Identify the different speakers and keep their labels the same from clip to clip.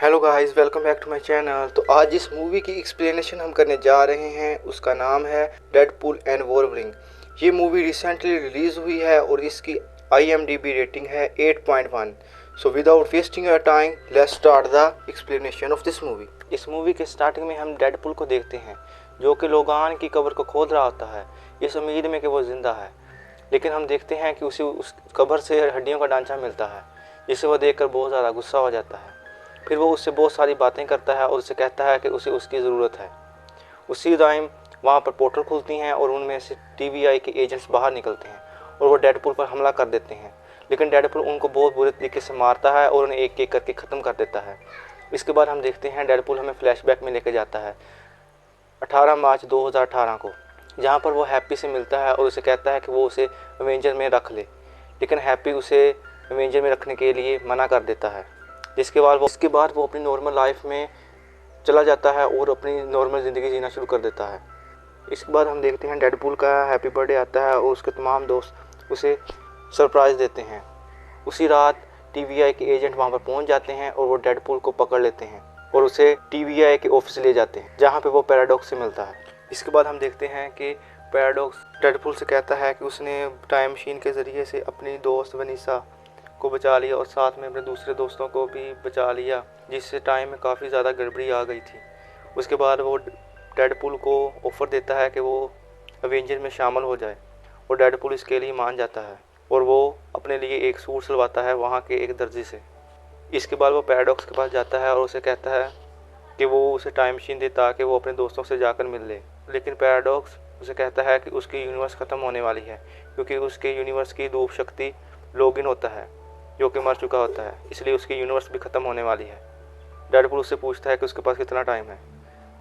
Speaker 1: Hello guys, welcome back to my channel. तो आज जिस मूवी की एक्सप्लेनेशन हम करने जा रहे हैं उसका नाम है डेडपूल एंड वोल्वरिन। ये मूवी रिसेंटली रिलीज़ हुई है और इसकी IMDb रेटिंग है 8.1। So without wasting your time let's start the explanation of this movie. इस मूवी के स्टार्टिंग में हम डेडपूल को देखते हैं जो कि लोगान की कब्र को खोद रहा होता है इस उम्मीद में कि वो ज़िंदा है, लेकिन हम देखते हैं कि उसे उस कब्र से हड्डियों का ढांचा मिलता है जिसे वो देखकर बहुत ज़्यादा गुस्सा हो जाता है। फिर वो उससे बहुत सारी बातें करता है और उसे कहता है कि उसे उसकी ज़रूरत है। उसी टाइम वहाँ पर पोर्टल खुलती हैं और उनमें से TVI के एजेंट्स बाहर निकलते हैं और वो डेडपूल पर हमला कर देते हैं, लेकिन डेडपूल उनको बहुत बुरे तरीके से मारता है और उन्हें एक एक करके ख़त्म कर देता है। इसके बाद हम देखते हैं डेडपूल हमें फ्लैशबैक में लेके जाता है 18 मार्च 2018 को, जहाँ पर वो हैप्पी से मिलता है और उसे कहता है कि वो उसे अवेंजर में रख ले, लेकिन हैप्पी उसे अवेंजर में रखने के लिए मना कर देता है। जिसके बाद वो अपनी नॉर्मल लाइफ में चला जाता है और अपनी नॉर्मल ज़िंदगी जीना शुरू कर देता है। इसके बाद हम देखते हैं डेडपूल का हैप्पी बर्थडे आता है और उसके तमाम दोस्त उसे सरप्राइज़ देते हैं। उसी रात TVI के एजेंट वहाँ पर पहुँच जाते हैं और वो डेडपूल को पकड़ लेते हैं और उसे TVI के ऑफिस ले जाते हैं जहाँ पर वो पैराडॉक्स से मिलता है। इसके बाद हम देखते हैं कि पैराडॉक्स डेडपूल से कहता है कि उसने टाइम मशीन के ज़रिए से अपनी दोस्त वनीसा को बचा लिया और साथ में अपने दूसरे दोस्तों को भी बचा लिया, जिससे टाइम में काफ़ी ज़्यादा गड़बड़ी आ गई थी। उसके बाद वो डेडपूल को ऑफ़र देता है कि वो अवेंजर में शामिल हो जाए और डेडपूल इसके लिए मान जाता है और वो अपने लिए एक सूट सिलवाता है वहाँ के एक दर्जी से। इसके बाद वो पैराडॉक्स के पास जाता है और उसे कहता है कि वो उसे टाइम मशीन दे ताकि वो अपने दोस्तों से जाकर मिल ले, लेकिन पैराडॉक्स उसे कहता है कि उसकी यूनिवर्स ख़त्म होने वाली है क्योंकि उसके यूनिवर्स की धूप शक्ति लॉगिन होता है जो कि मर चुका होता है, इसलिए उसकी यूनिवर्स भी ख़त्म होने वाली है। डेडपूल उससे पूछता है कि उसके पास कितना टाइम है,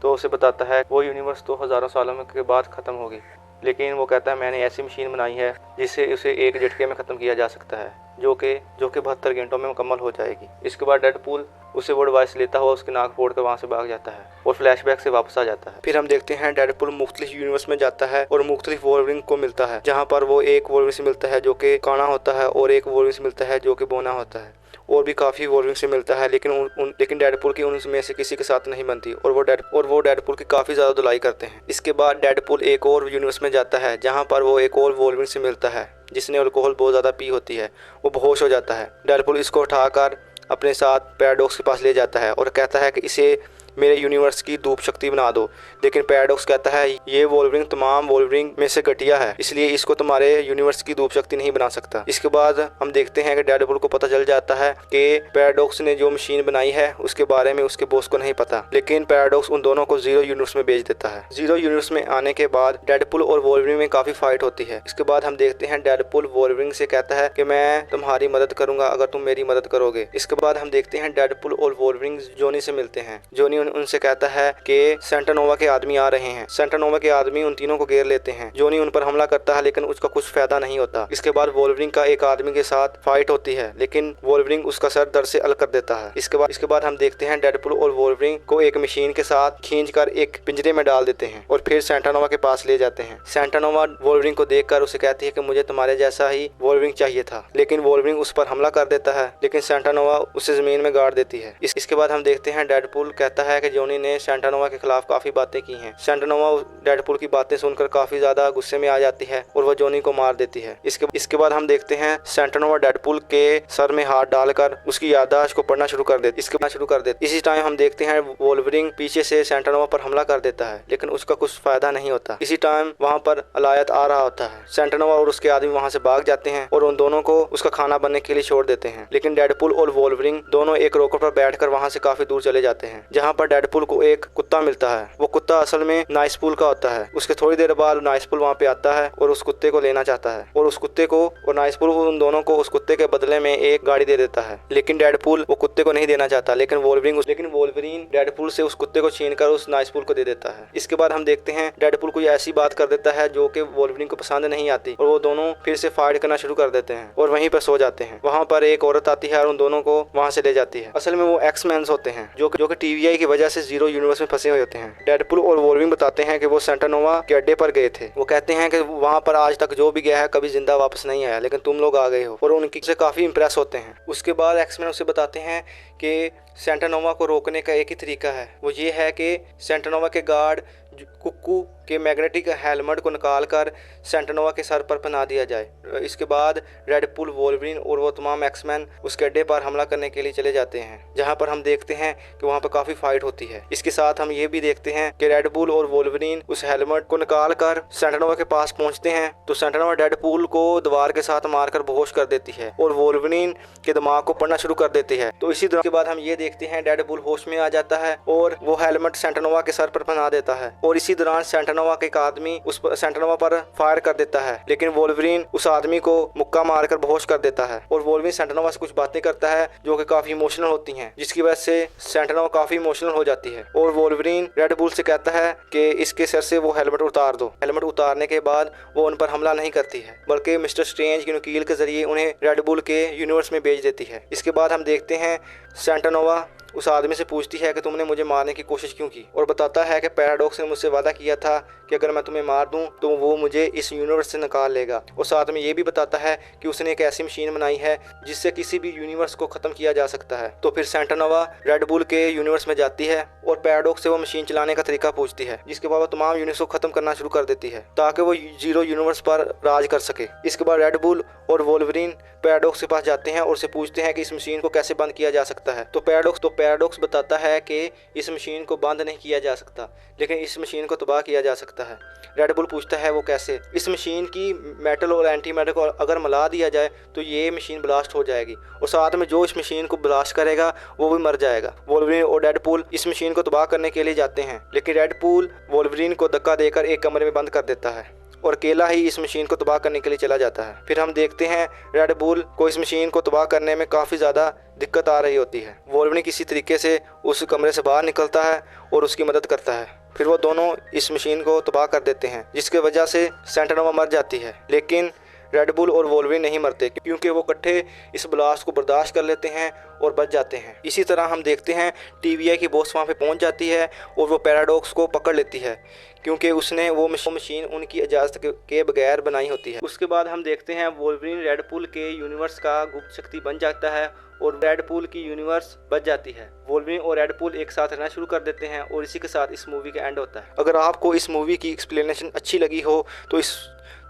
Speaker 1: तो उसे बताता है वो यूनिवर्स तो हज़ारों सालों के बाद ख़त्म होगी, लेकिन वो कहता है मैंने ऐसी मशीन बनाई है जिससे उसे एक झटके में ख़त्म किया जा सकता है जो कि 72 घंटों में मुकम्मल हो जाएगी। इसके बाद डेडपूल उसे वो डिवाइस लेता हुआ उसकी नाक फोड़ कर वहाँ से भाग जाता है और फ्लैशबैक से वापस आ जाता है। फिर हम देखते हैं डेडपूल मुख्तलिफ यूनिवर्स में जाता है और मुख्तलिफ वोल्वरिन को मिलता है, जहाँ पर वो एक वोल्वरिन से मिलता है जो कि काना होता है और एक वोल्वरिन से मिलता है जो कि बोना होता है और भी काफ़ी वोल्वरिन से मिलता है, लेकिन डेडपूल की उनमें से किसी के साथ नहीं बनती और वो डेडपूल की काफ़ी ज़्यादा धुलाई करते हैं। इसके बाद डेडपूल एक और यूनिवर्स में जाता है जहाँ पर वो एक और वोल्वरिन से मिलता है जिसने अल्कोहल बहुत ज़्यादा पी होती है। वो बेहोश हो जाता है। डेडपूल इसको उठाकर अपने साथ पैराडॉक्स के पास ले जाता है और कहता है कि इसे मेरे यूनिवर्स की धूप शक्ति बना दो, लेकिन पैराडॉक्स कहता है ये वोल्वरिन तमाम वोल्वरिन में से घटिया है, इसलिए इसको तुम्हारे यूनिवर्स की धूप शक्ति नहीं बना सकता। इसके बाद हम देखते हैं कि डेडपूल को पता चल जाता है कि पैराडॉक्स ने जो मशीन बनाई है उसके बारे में उसके बॉस को नहीं पता, लेकिन पैराडॉक्स उन दोनों को जीरो यूनिवर्स में भेज देता है। जीरो यूनिवर्स में आने के बाद डेडपूल और वोल्वरिन में काफ़ी फाइट होती है। इसके बाद हम देखते हैं डेडपूल वोल्वरिन से कहता है कि मैं तुम्हारी मदद करूंगा अगर तुम मेरी मदद करोगे। इसके बाद हम देखते हैं डेडपूल और वोल्वरिन जोनी से मिलते हैं। जोनी उनसे कहता है कि सेंटानोवा के आदमी आ रहे हैं। सेंटानोवा के आदमी उन तीनों को घेर लेते हैं। जोनी उन पर हमला करता है लेकिन उसका कुछ फायदा नहीं होता। इसके बाद वोल्वरिन का एक आदमी के साथ फाइट होती है लेकिन वोल्वरिन उसका सर दर्द से अलग कर देता है। इसके बाद हम देखते हैं डेडपूल और वोल्वरिन को एक मशीन के साथ खींचकर एक पिंजरे में डाल देते हैं और फिर सेंटानोवा के पास ले जाते हैं। सेंटानोवा वोल्वरिन को देखकर उसे कहती है कि मुझे तुम्हारे जैसा ही वोल्वरिन चाहिए था, लेकिन वोल्वरिन उस पर हमला कर देता है लेकिन सेंटानोवा उसे जमीन में गाड़ देती है। इसके बाद हम देखते हैं डेडपूल कहता है कि जोनी ने सेंटानोवा के खिलाफ काफी बातें की हैं। सेंटानोवा डेडपूल की बातें सुनकर काफी ज्यादा गुस्से में आ जाती है और वह जोनी को मार देती है। इसके बाद हम देखते हैं सेंटानोवा डेडपूल के सर में हाथ डालकर उसकी याददाश्त को पढ़ना शुरू कर देती। इसी टाइम हम देखते हैं वोल्वरिन पीछे से सेंटानोवा पर हमला कर देता है लेकिन उसका कुछ फायदा नहीं होता। इसी टाइम वहाँ पर अलायत आ रहा होता है। सेंटानोवा और उसके आदमी वहाँ से भाग जाते हैं और उन दोनों को उसका खाना बनने के लिए छोड़ देते हैं, लेकिन डेडपूल और वोल्वरिन दोनों एक रॉकेट पर बैठकर वहाँ से काफी दूर चले जाते हैं, जहाँ पर डेडपूल को एक कुत्ता मिलता है। वो कुत्ता असल में नाइसपूल का होता है। उसके थोड़ी देर बाद नाइसपूल वहाँ पे आता है और उस कुत्ते को लेना चाहता है और उस कुत्ते को और नाइसपूल उन दोनों को उस कुत्ते के बदले में एक गाड़ी दे देता है, लेकिन डेडपूल वो कुत्ते को नहीं देना चाहता, लेकिन वोल्वरिन डेडपूल से उस कुत्ते को छीनकर उस नाइसपूल को दे देता है। इसके बाद हम देखते हैं डेडपूल कोई ऐसी बात कर देता है जो कि वोल्वरिन को पसंद नहीं आती और वो दोनों फिर से फाइट करना शुरू कर देते हैं और वहीं पर सो जाते हैं। वहाँ पर एक औरत आती है और उन दोनों को वहाँ से ले जाती है। असल में वो एक्समैन होते हैं जो कि TVI की वजह से जीरो यूनिवर्स में फंसे हुए होते हैं। डेडपुल और वोल्वरिन बताते हैं कि वो सेंटा नोवा के अड्डे पर गए थे। वो कहते हैं कि वहाँ पर आज तक जो भी गया है कभी जिंदा वापस नहीं आया, लेकिन तुम लोग आ गए हो, और उनकी से काफ़ी इंप्रेस होते हैं। उसके बाद एक्समैन उसे बताते हैं कि सेंटा नोवा को रोकने का एक ही तरीका है, वो ये है कि सेंटा नोवा के गार्ड कुक्कू के मैग्नेटिक हेलमेट को निकाल कर सेंटा नोवा के सर पर पहना दिया जाए। इसके बाद डेडपुल, वोल्वरिन और वो तमाम एक्समैन उसके अड्डे पर हमला करने के लिए चले जाते हैं, जहां पर हम देखते हैं कि वहां पर काफ़ी फाइट होती है। इसके साथ हम ये भी देखते हैं कि डेडपुल और वोल्वरिन उस हेलमेट को निकाल कर सेंटा नोवा के पास पहुंचते हैं, तो सेंटा नोवा डेडपुल को दीवार के साथ मारकर बेहोश कर देती है और वोल्वरिन के दिमाग को पढ़ना शुरू कर देती है। तो इसी दौरान के बाद हम ये देखते हैं डेडपुल होश में आ जाता है और वो हेलमेट सेंटा नोवा के सर पर पहना देता है, और इसी दौरान सेंटा नोवा का एक आदमी उस सेंटा नोवा पर फायर कर देता है, लेकिन वोल्वरिन उस आदमी को मुक्का मारकर बेहोश कर देता है। और वोल्वरिन सेंटा नोवा से कुछ बातें करता है जो कि काफी इमोशनल होती हैं, जिसकी वजह से सेंटा नोवा काफी इमोशनल हो जाती है। और वोल्वरिन रेडबुल से कहता है कि इसके सर से वो हेलमेट उतार दो। हेलमेट उतारने के बाद वो उन पर हमला नहीं करती है, बल्कि मिस्टर स्ट्रेंज की वकील के जरिए उन्हें रेडबुल के यूनिवर्स में भेज देती है। इसके बाद हम देखते हैं सेंटा नोवा उस आदमी से पूछती है कि तुमने मुझे मारने की कोशिश क्यों की, और बताता है कि पैराडॉक्स ने मुझसे वादा किया था कि अगर मैं तुम्हें मार दूं तो वो मुझे इस यूनिवर्स से निकाल लेगा। और साथ में ये भी बताता है कि उसने एक ऐसी मशीन बनाई है जिससे किसी भी यूनिवर्स को ख़त्म किया जा सकता है। तो फिर सेंटा नोवा रेडबुल के यूनिवर्स में जाती है और पैराडॉक्स से वो मशीन चलाने का तरीका पूछती है, जिसके बाद वो तमाम यूनिवर्स को ख़त्म करना शुरू कर देती है ताकि वो जीरो यूनिवर्स पर राज कर सके। इसके बाद रेडबुल और वोल्वरिन पैराडॉक्स के पास जाते हैं और उससे पूछते हैं कि इस मशीन को कैसे बंद किया जा सकता है। तो पैराडॉक्स बताता है कि इस मशीन को बंद नहीं किया जा सकता, लेकिन इस मशीन को तबाह किया जा सकता है। रेडबुल पूछता है वो कैसे। इस मशीन की मेटल और एंटी मेटल को अगर मिला दिया जाए तो ये मशीन ब्लास्ट हो जाएगी, और साथ में जो इस मशीन को ब्लास्ट करेगा वो भी मर जाएगा। वोल्वरिन और डेडपुल इस मशीन को तबाह करने के लिए जाते हैं, लेकिन डेडपुल वोल्वरिन को धक्का देकर एक कमरे में बंद कर देता है और अकेला ही इस मशीन को तबाह करने के लिए चला जाता है। फिर हम देखते हैं रेडबुल को इस मशीन को तबाह करने में काफ़ी ज़्यादा दिक्कत आ रही होती है। वोल्वरिन किसी तरीके से उस कमरे से बाहर निकलता है और उसकी मदद करता है। फिर वो दोनों इस मशीन को तबाह कर देते हैं, जिसकी वजह से सेंटा नोवा मर जाती है, लेकिन रेडबुल और वोल्वरिन नहीं मरते क्योंकि वो इकट्ठे इस ब्लास्ट को बर्दाश्त कर लेते हैं और बच जाते हैं। इसी तरह हम देखते हैं TVA की बॉस वहाँ पे पहुँच जाती है और वो पैराडॉक्स को पकड़ लेती है क्योंकि उसने वो मशीन उनकी इजाज़त के बगैर बनाई होती है। उसके बाद हम देखते हैं वोल्वरिन रेडपुल के यूनिवर्स का गुप्त शक्ति बन जाता है और रेडपुल की यूनिवर्स बच जाती है। वोल्वरिन और रेडपुल एक साथ रहना शुरू कर देते हैं और इसी के साथ इस मूवी का एंड होता है। अगर आपको इस मूवी की एक्सप्लेनेशन अच्छी लगी हो तो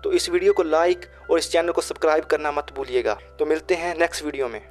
Speaker 1: इस वीडियो को लाइक और इस चैनल को सब्सक्राइब करना मत भूलिएगा। तो मिलते हैं नेक्स्ट वीडियो में।